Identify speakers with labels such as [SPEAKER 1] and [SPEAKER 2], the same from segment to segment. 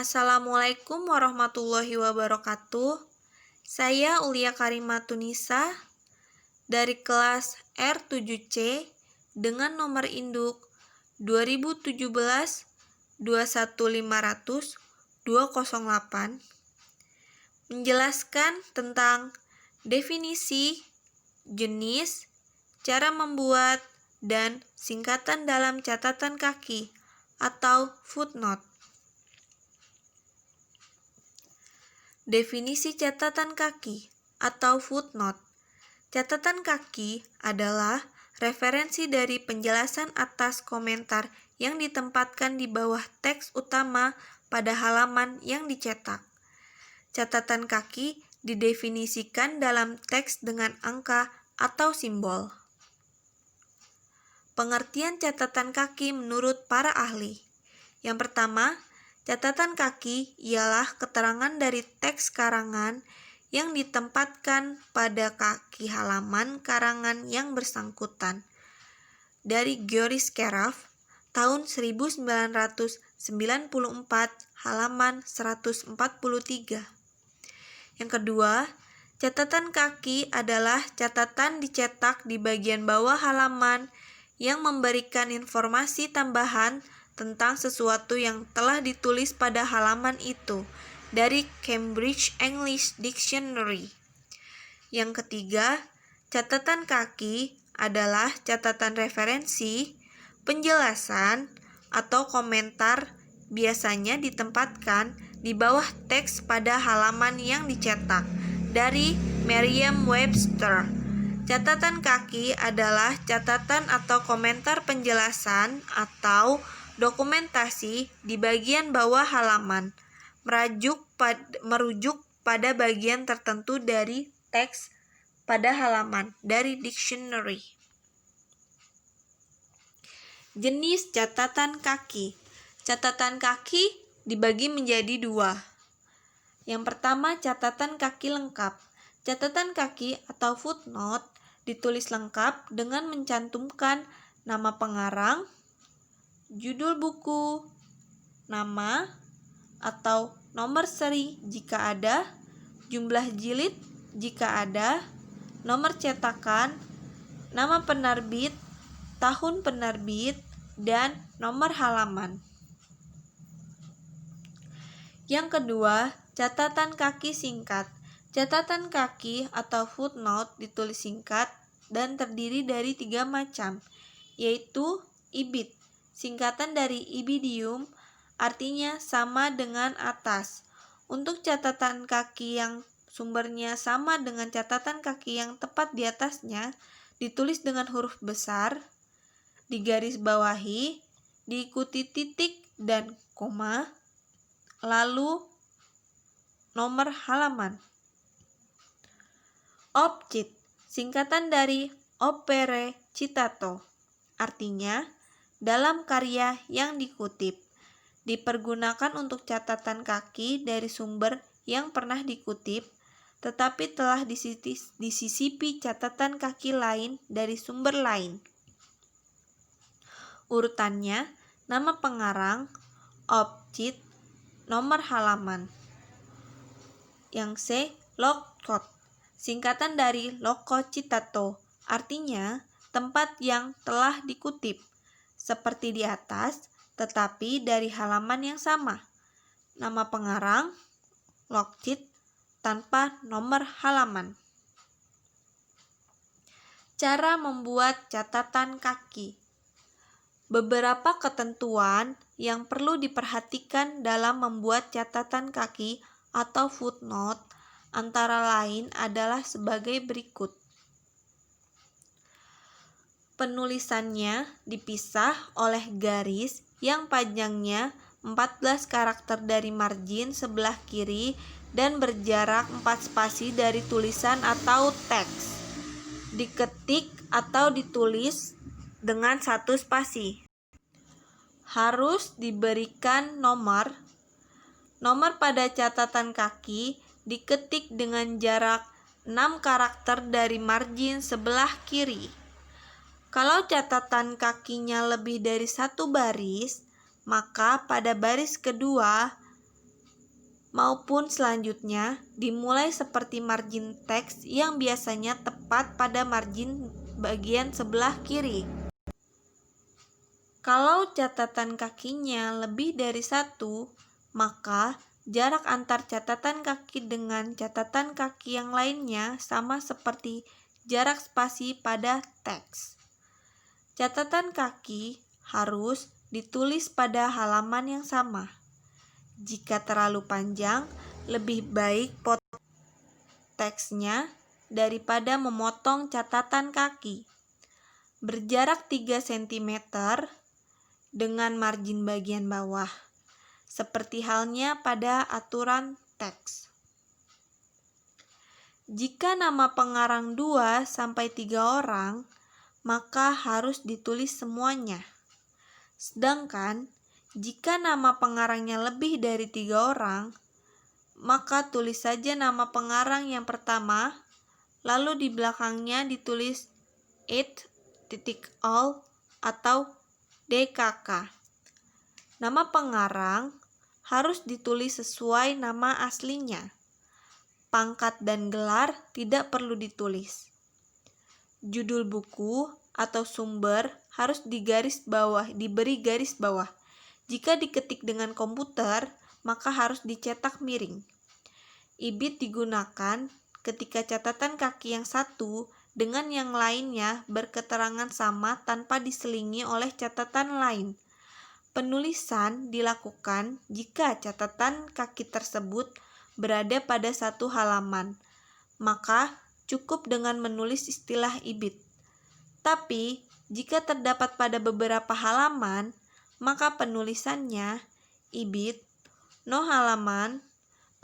[SPEAKER 1] Assalamualaikum warahmatullahi wabarakatuh. Saya Ulia Karimatunisa dari kelas R7C dengan nomor induk 2017 21500 208 menjelaskan tentang definisi, jenis, cara membuat, dan singkatan dalam catatan kaki atau footnote. Definisi catatan kaki atau footnote. Catatan kaki adalah referensi dari penjelasan atas komentar yang ditempatkan di bawah teks utama pada halaman yang dicetak. Catatan kaki didefinisikan dalam teks dengan angka atau simbol. Pengertian catatan kaki menurut para ahli. Yang pertama, catatan kaki ialah keterangan dari teks karangan yang ditempatkan pada kaki halaman karangan yang bersangkutan. Dari George Scaraf, tahun 1994, halaman 143. Yang kedua, catatan kaki adalah catatan dicetak di bagian bawah halaman yang memberikan informasi tambahan tentang sesuatu yang telah ditulis pada halaman itu dari Cambridge English Dictionary. Yang ketiga, catatan kaki adalah catatan referensi, penjelasan, atau komentar biasanya ditempatkan di bawah teks pada halaman yang dicetak. Dari Merriam-Webster, catatan kaki adalah catatan atau komentar penjelasan atau dokumentasi di bagian bawah halaman, merujuk pada bagian tertentu dari teks pada halaman. Dari dictionary. Jenis catatan kaki. Catatan kaki dibagi menjadi dua. Yang pertama, catatan kaki lengkap. Catatan kaki atau footnote ditulis lengkap dengan mencantumkan nama pengarang, judul buku, nama atau nomor seri jika ada, jumlah jilid jika ada, nomor cetakan, nama penerbit, tahun penerbit, dan nomor halaman. Yang kedua, catatan kaki singkat. Catatan kaki atau footnote ditulis singkat dan terdiri dari 3 macam, yaitu ibid, singkatan dari ibidium, artinya sama dengan atas. Untuk catatan kaki yang sumbernya sama dengan catatan kaki yang tepat di atasnya, ditulis dengan huruf besar, digarisbawahi, diikuti titik dan koma, lalu nomor halaman. Opcit, singkatan dari opere citato, artinya dalam karya yang dikutip, dipergunakan untuk catatan kaki dari sumber yang pernah dikutip, tetapi telah disisipi catatan kaki lain dari sumber lain. Urutannya, nama pengarang, opcit, nomor halaman. Yang C, locot, singkatan dari loco citato, artinya tempat yang telah dikutip, seperti di atas, tetapi dari halaman yang sama. Nama pengarang, locit, tanpa nomor halaman. Cara membuat catatan kaki. Beberapa ketentuan yang perlu diperhatikan dalam membuat catatan kaki atau footnote antara lain adalah sebagai berikut. Penulisannya dipisah oleh garis yang panjangnya 14 karakter dari margin sebelah kiri dan berjarak 4 spasi dari tulisan atau teks. Diketik atau ditulis dengan 1 spasi. Harus diberikan nomor pada catatan kaki diketik dengan jarak 6 karakter dari margin sebelah kiri. Kalau catatan kakinya lebih dari 1 baris, maka pada baris kedua maupun selanjutnya dimulai seperti margin teks yang biasanya tepat pada margin bagian sebelah kiri. Kalau catatan kakinya lebih dari 1, maka jarak antar catatan kaki dengan catatan kaki yang lainnya sama seperti jarak spasi pada teks. Catatan kaki harus ditulis pada halaman yang sama. Jika terlalu panjang, lebih baik potong teksnya daripada memotong catatan kaki. Berjarak 3 cm dengan margin bagian bawah, seperti halnya pada aturan teks. Jika nama pengarang 2-3 orang, maka harus ditulis semuanya. Sedangkan jika nama pengarangnya lebih dari 3 orang, maka tulis saja nama pengarang yang pertama, lalu di belakangnya ditulis it.all atau DKK. Nama pengarang harus ditulis sesuai nama aslinya. Pangkat dan gelar tidak perlu ditulis. Judul buku atau sumber harus diberi garis bawah. Jika diketik dengan komputer, maka harus dicetak miring. Ibit digunakan ketika catatan kaki yang satu dengan yang lainnya berketerangan sama tanpa diselingi oleh catatan lain. Penulisan dilakukan jika catatan kaki tersebut berada pada satu halaman, maka cukup dengan menulis istilah ibit. Tapi, jika terdapat pada beberapa halaman, maka penulisannya ibit, no halaman.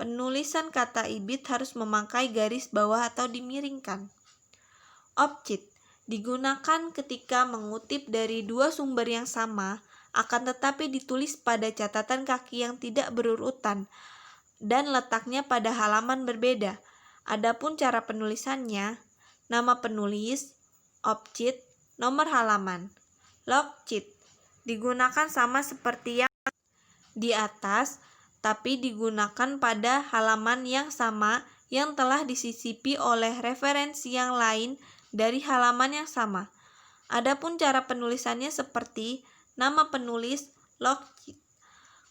[SPEAKER 1] Penulisan kata ibit harus memakai garis bawah atau dimiringkan. Objek digunakan ketika mengutip dari 2 sumber yang sama, akan tetapi ditulis pada catatan kaki yang tidak berurutan dan letaknya pada halaman berbeda. Adapun cara penulisannya, nama penulis, objek, nomor halaman. Logcheat digunakan sama seperti yang di atas, tapi digunakan pada halaman yang sama yang telah disisipi oleh referensi yang lain dari halaman yang sama. Adapun cara penulisannya seperti nama penulis, logcheat.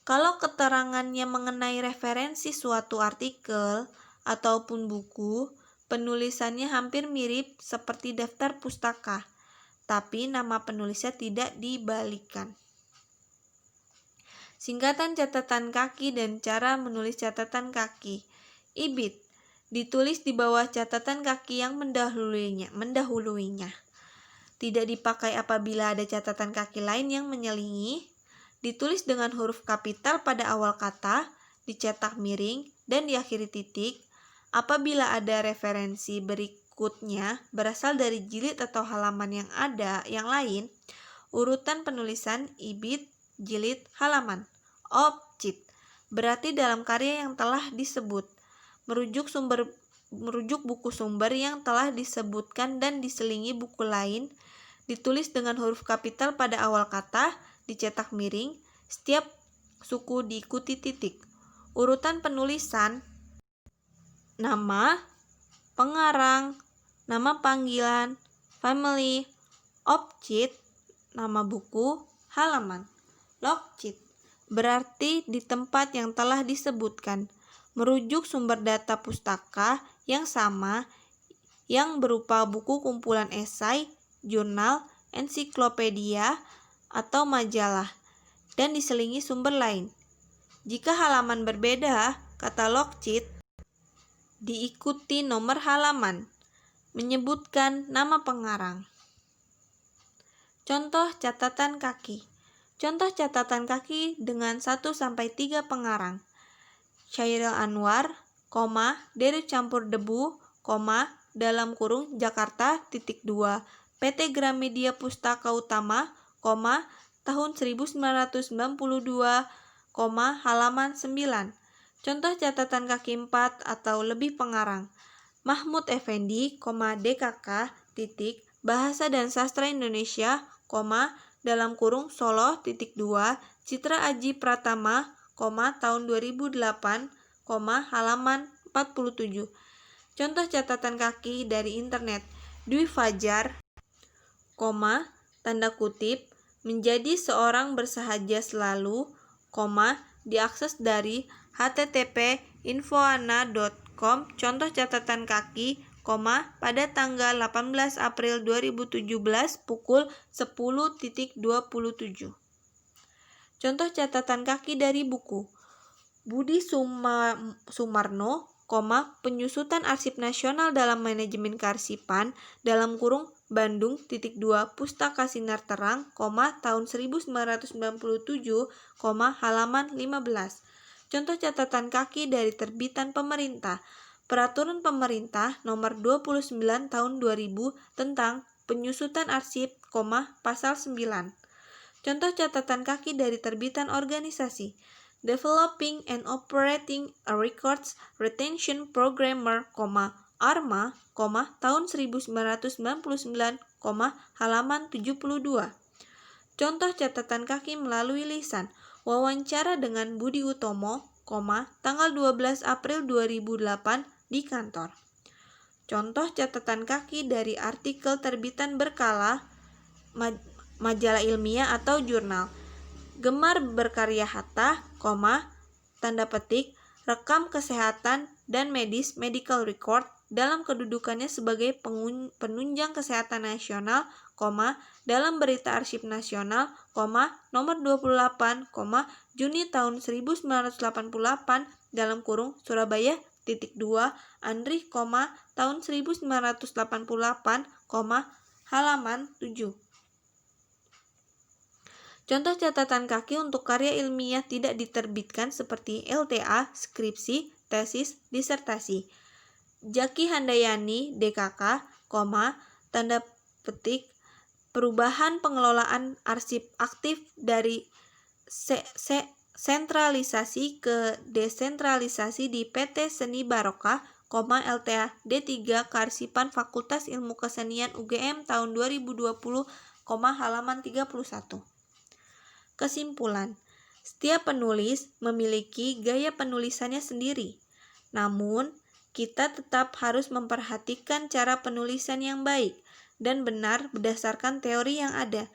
[SPEAKER 1] Kalau keterangannya mengenai referensi suatu artikel ataupun buku, penulisannya hampir mirip seperti daftar pustaka, tapi nama penulisnya tidak dibalikan. Singkatan catatan kaki dan cara menulis catatan kaki. Ibit ditulis di bawah catatan kaki yang mendahuluinya. Tidak dipakai apabila ada catatan kaki lain yang menyelingi. Ditulis dengan huruf kapital pada awal kata, dicetak miring, dan diakhiri titik. Apabila ada referensi berikutnya berasal dari jilid atau halaman yang lain, urutan penulisan ibit, jilid, halaman. Objek berarti dalam karya yang telah disebut. Merujuk buku sumber yang telah disebutkan dan diselingi buku lain, ditulis dengan huruf kapital pada awal kata, dicetak miring, setiap suku diikuti titik. Urutan penulisan: nama, pengarang, nama panggilan, family, objek, nama buku, halaman. Logcheat berarti di tempat yang telah disebutkan. Merujuk sumber data pustaka yang sama yang berupa buku kumpulan esai, jurnal, ensiklopedia, atau majalah, dan diselingi sumber lain. Jika halaman berbeda, kata logcheat diikuti nomor halaman, menyebutkan nama pengarang. Contoh catatan kaki. Contoh catatan kaki dengan 1-3 pengarang. Chairil Anwar, dari campur debu, dalam kurung Jakarta, .2, PT Gramedia Pustaka Utama, tahun 1992, halaman 9. Contoh catatan kaki 4 atau lebih pengarang. Mahmud Effendi, DKK, Bahasa dan Sastra Indonesia, dalam kurung Solo, .2, Citra Aji Pratama, tahun 2008, halaman 47. Contoh catatan kaki dari internet. Dwi Fajar, tanda kutip, menjadi seorang bersahaja selalu, diakses dari http://infoana.com. Contoh catatan kaki, pada tanggal 18 April 2017 pukul 10.27. Contoh catatan kaki dari buku. Budi Sumarno, penyusutan arsip nasional dalam manajemen kearsipan, Bandung, Pustaka Sinar Terang, tahun 1997, halaman 15. Contoh catatan kaki dari terbitan pemerintah. Peraturan Pemerintah Nomor 29 Tahun 2000 tentang penyusutan arsip, pasal 9. Contoh catatan kaki dari terbitan organisasi. Developing and Operating a Records Retention Programmer, ARMA, tahun 1999, halaman 72. Contoh catatan kaki melalui lisan. Wawancara dengan Budi Utomo, tanggal 12 April 2008 di kantor. Contoh catatan kaki dari artikel terbitan berkala, majalah ilmiah atau jurnal. Gemar berkarya Hatta, tanda petik, rekam kesehatan dan medis medical record dalam kedudukannya sebagai penunjang kesehatan nasional, dalam berita arsip nasional, nomor 28, Juni tahun 1988, Surabaya, Andri, tahun 1988, halaman 7. Contoh catatan kaki untuk karya ilmiah tidak diterbitkan seperti LTA, skripsi, tesis, disertasi. Jaki Handayani, DKK, tanda petik, perubahan pengelolaan arsip aktif dari sentralisasi ke desentralisasi di PT Seni Barokah, LTA D3 Kearsipan Fakultas Ilmu Kesenian UGM tahun 2020, halaman 31. Kesimpulan, setiap penulis memiliki gaya penulisannya sendiri. Namun, kita tetap harus memperhatikan cara penulisan yang baik dan benar berdasarkan teori yang ada.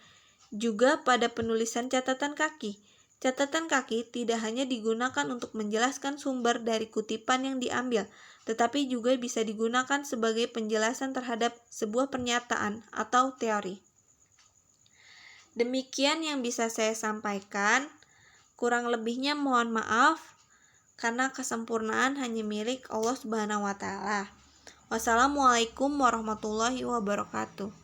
[SPEAKER 1] Juga pada penulisan catatan kaki. Catatan kaki tidak hanya digunakan untuk menjelaskan sumber dari kutipan yang diambil, tetapi juga bisa digunakan sebagai penjelasan terhadap sebuah pernyataan atau teori. Demikian yang bisa saya sampaikan. Kurang lebihnya mohon maaf, karena kesempurnaan hanya milik Allah Subhanahu wa Ta'ala. Wassalamualaikum warahmatullahi wabarakatuh.